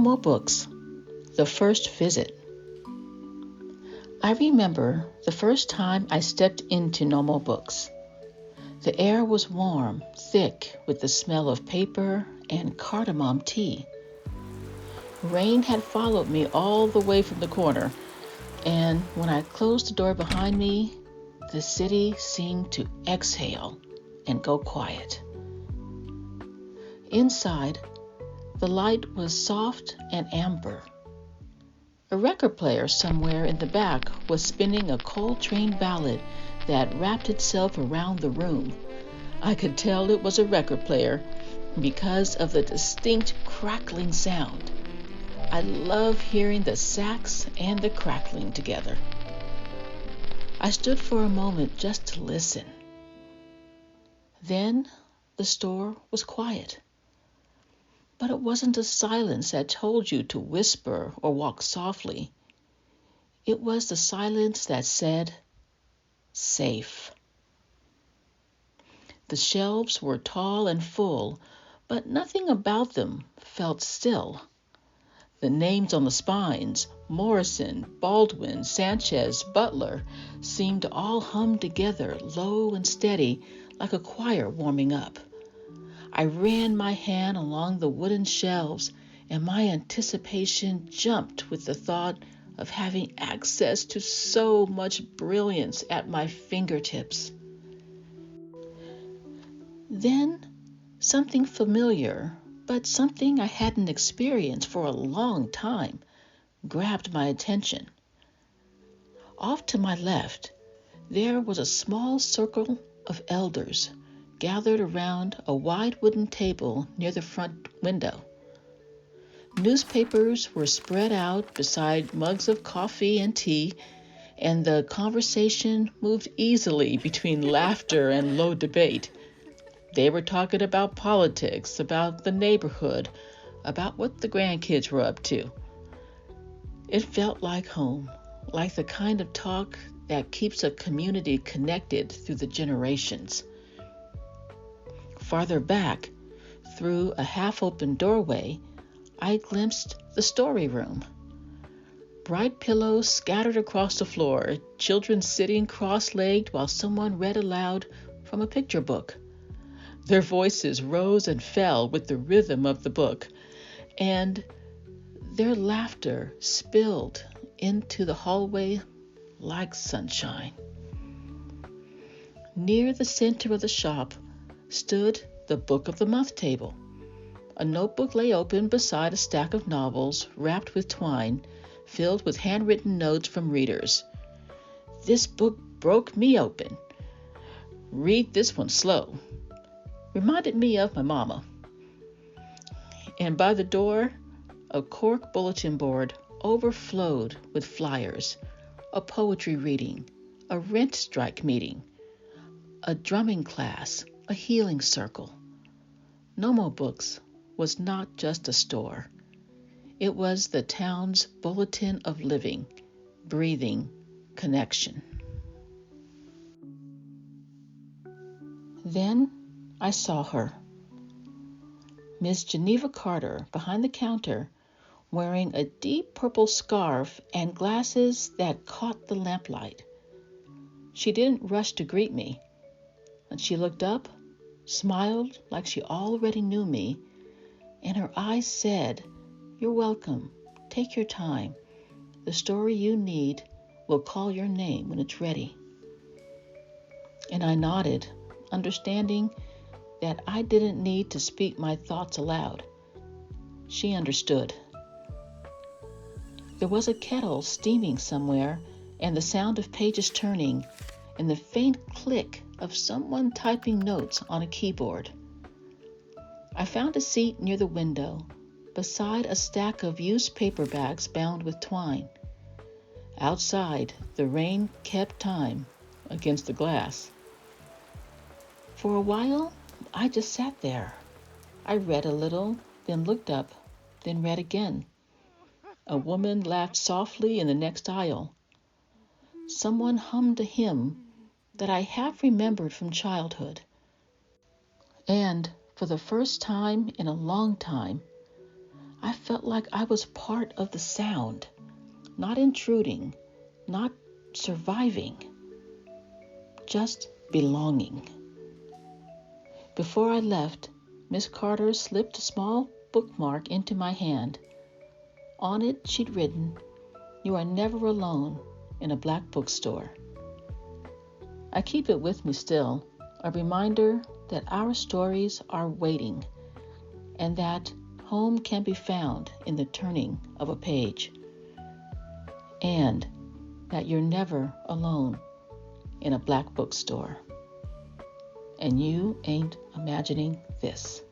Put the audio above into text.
Nommo Books, The First Visit. I remember the first time I stepped into Nommo Books. The air was warm, thick, with the smell of paper and cardamom tea. Rain had followed me all the way from the corner, and when I closed the door behind me, the city seemed to exhale and go quiet. Inside, the light was soft and amber. A record player somewhere in the back was spinning a Coltrane ballad that wrapped itself around the room. I could tell it was a record player because of the distinct crackling sound. I love hearing the sax and the crackling together. I stood for a moment just to listen. Then the store was quiet. But it wasn't a silence that told you to whisper or walk softly. It was the silence that said, safe. The shelves were tall and full, but nothing about them felt still. The names on the spines, Morrison, Baldwin, Sanchez, Butler, seemed to all hum together, low and steady, like a choir warming up. I ran my hand along the wooden shelves, and my anticipation jumped with the thought of having access to so much brilliance at my fingertips. Then something familiar, but something I hadn't experienced for a long time, grabbed my attention. Off to my left, there was a small circle of elders gathered around a wide wooden table near the front window. Newspapers were spread out beside mugs of coffee and tea, and the conversation moved easily between laughter and low debate. They were talking about politics, about the neighborhood, about what the grandkids were up to. It felt like home, like the kind of talk that keeps a community connected through the generations. Farther back, through a half-open doorway, I glimpsed the story room. Bright pillows scattered across the floor, children sitting cross-legged while someone read aloud from a picture book. Their voices rose and fell with the rhythm of the book, and their laughter spilled into the hallway like sunshine. Near the center of the shop stood the Book of the Month table. A notebook lay open beside a stack of novels wrapped with twine, filled with handwritten notes from readers. This book broke me open. Read this one slow. Reminded me of my mama. And by the door, a cork bulletin board overflowed with flyers, a poetry reading, a rent strike meeting, a drumming class, a healing circle. Nommo Books was not just a store. It was the town's bulletin of living, breathing connection. Then I saw her. Miss Geneva Carter behind the counter, wearing a deep purple scarf and glasses that caught the lamplight. She didn't rush to greet me. When she looked up, smiled like she already knew me, and her eyes said, "You're welcome. Take your time. The story you need will call your name when it's ready." And I nodded, understanding that I didn't need to speak my thoughts aloud. She understood. There was a kettle steaming somewhere, and the sound of pages turning, and the faint click of someone typing notes on a keyboard. I found a seat near the window, beside a stack of used paperbacks bound with twine. Outside, the rain kept time against the glass. For a while, I just sat there. I read a little, then looked up, then read again. A woman laughed softly in the next aisle. Someone hummed a hymn that I half remembered from childhood. And for the first time in a long time, I felt like I was part of the sound, not intruding, not surviving, just belonging. Before I left, Miss Carter slipped a small bookmark into my hand. On it, she'd written, "You are never alone in a black bookstore." I keep it with me still, a reminder that our stories are waiting, and that home can be found in the turning of a page, and that you're never alone in a black bookstore. And you ain't imagining this.